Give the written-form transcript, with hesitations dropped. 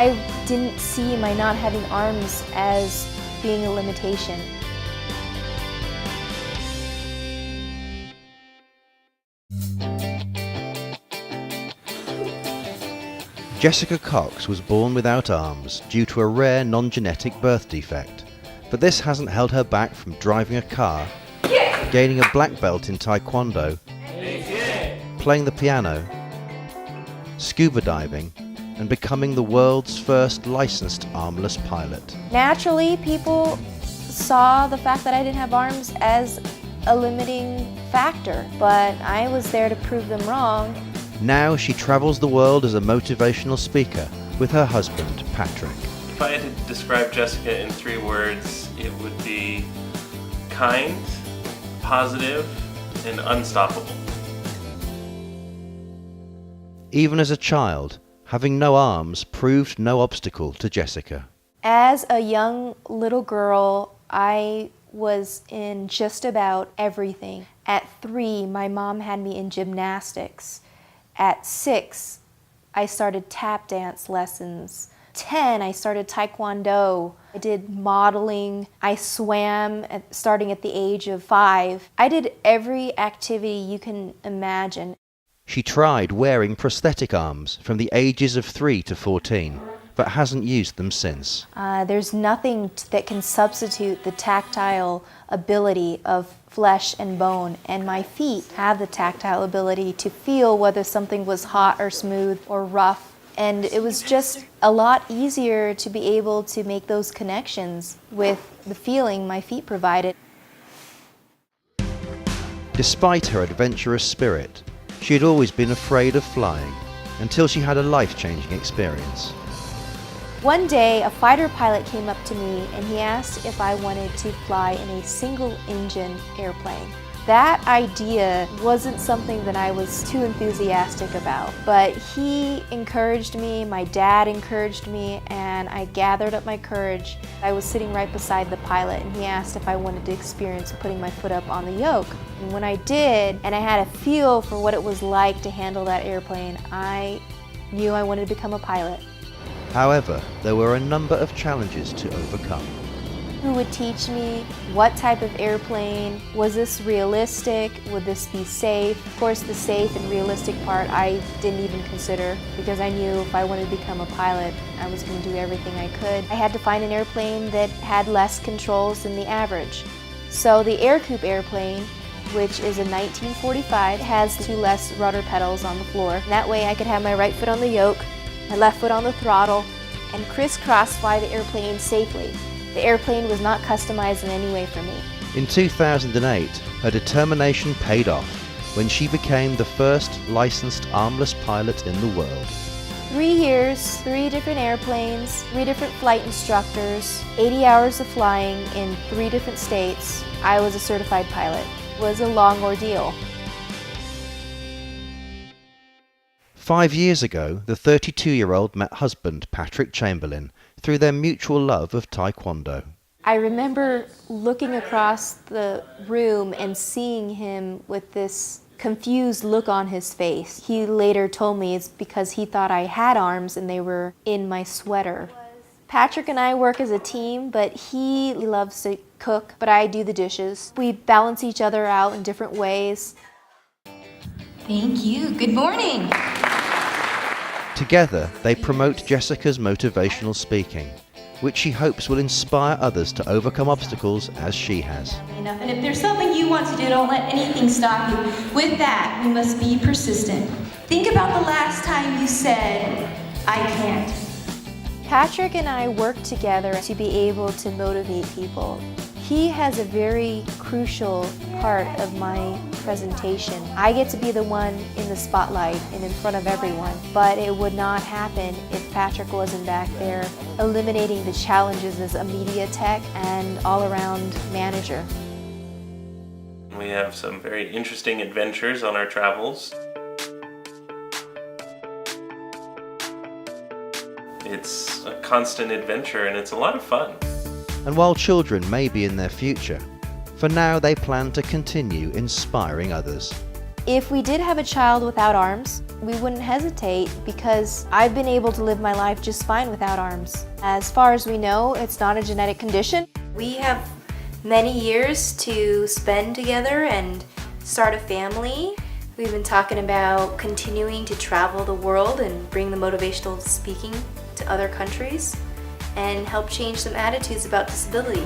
I didn't see my not having arms as being a limitation. Jessica Cox was born without arms due to a rare non-genetic birth defect, but this hasn't held her back from driving a car, gaining a black belt in Taekwondo, playing the piano, scuba diving, and becoming the world's first licensed armless pilot. Naturally, people saw the fact that I didn't have arms as a limiting factor, but I was there to prove them wrong. Now she travels the world as a motivational speaker with her husband, Patrick. If I had to describe Jessica in 3 words, it would be kind, positive, and unstoppable. Even as a child, having no arms proved no obstacle to Jessica. As a young little girl, I was in just about everything. At 3, my mom had me in gymnastics. At 6, I started tap dance lessons. 10, I started Taekwondo. I did modeling. I swam starting at the age of 5. I did every activity you can imagine. She tried wearing prosthetic arms from the ages of 3 to 14, but hasn't used them since. There's nothing that can substitute the tactile ability of flesh and bone, and my feet have the tactile ability to feel whether something was hot or smooth or rough, and it was just a lot easier to be able to make those connections with the feeling my feet provided. Despite her adventurous spirit, she had always been afraid of flying until she had a life-changing experience. One day, a fighter pilot came up to me and he asked if I wanted to fly in a single-engine airplane. That idea wasn't something that I was too enthusiastic about, but he encouraged me, my dad encouraged me, and I gathered up my courage. I was sitting right beside the pilot and he asked if I wanted to experience putting my foot up on the yoke. And when I did, and I had a feel for what it was like to handle that airplane, I knew I wanted to become a pilot. However, there were a number of challenges to overcome. Who would teach me what type of airplane? Was this realistic? Would this be safe? Of course, the safe and realistic part I didn't even consider because I knew if I wanted to become a pilot, I was going to do everything I could. I had to find an airplane that had less controls than the average. So the Air Coupe airplane, which is a 1945, has 2 less rudder pedals on the floor. That way I could have my right foot on the yoke, my left foot on the throttle, and crisscross fly the airplane safely. The airplane was not customized in any way for me. In 2008, her determination paid off when she became the first licensed armless pilot in the world. 3 years, 3 different airplanes, 3 different flight instructors, 80 hours of flying in 3 different states. I was a certified pilot. It was a long ordeal. 5 years ago, the 32-year-old met husband Patrick Chamberlain through their mutual love of Taekwondo. I remember looking across the room and seeing him with this confused look on his face. He later told me it's because he thought I had arms and they were in my sweater. Patrick and I work as a team, but he loves to cook, but I do the dishes. We balance each other out in different ways. Thank you. Good morning. Together, they promote Jessica's motivational speaking, which she hopes will inspire others to overcome obstacles as she has. And if there's something you want to do, don't let anything stop you. With that, we must be persistent. Think about the last time you said, I can't. Patrick and I work together to be able to motivate people. He has a very crucial part of my presentation. I get to be the one in the spotlight and in front of everyone, but it would not happen if Patrick wasn't back there eliminating the challenges as a media tech and all-around manager. We have some very interesting adventures on our travels. It's a constant adventure and it's a lot of fun. And while children may be in their future, for now they plan to continue inspiring others. If we did have a child without arms, we wouldn't hesitate because I've been able to live my life just fine without arms. As far as we know, it's not a genetic condition. We have many years to spend together and start a family. We've been talking about continuing to travel the world and bring the motivational speaking to other countries and help change some attitudes about disability.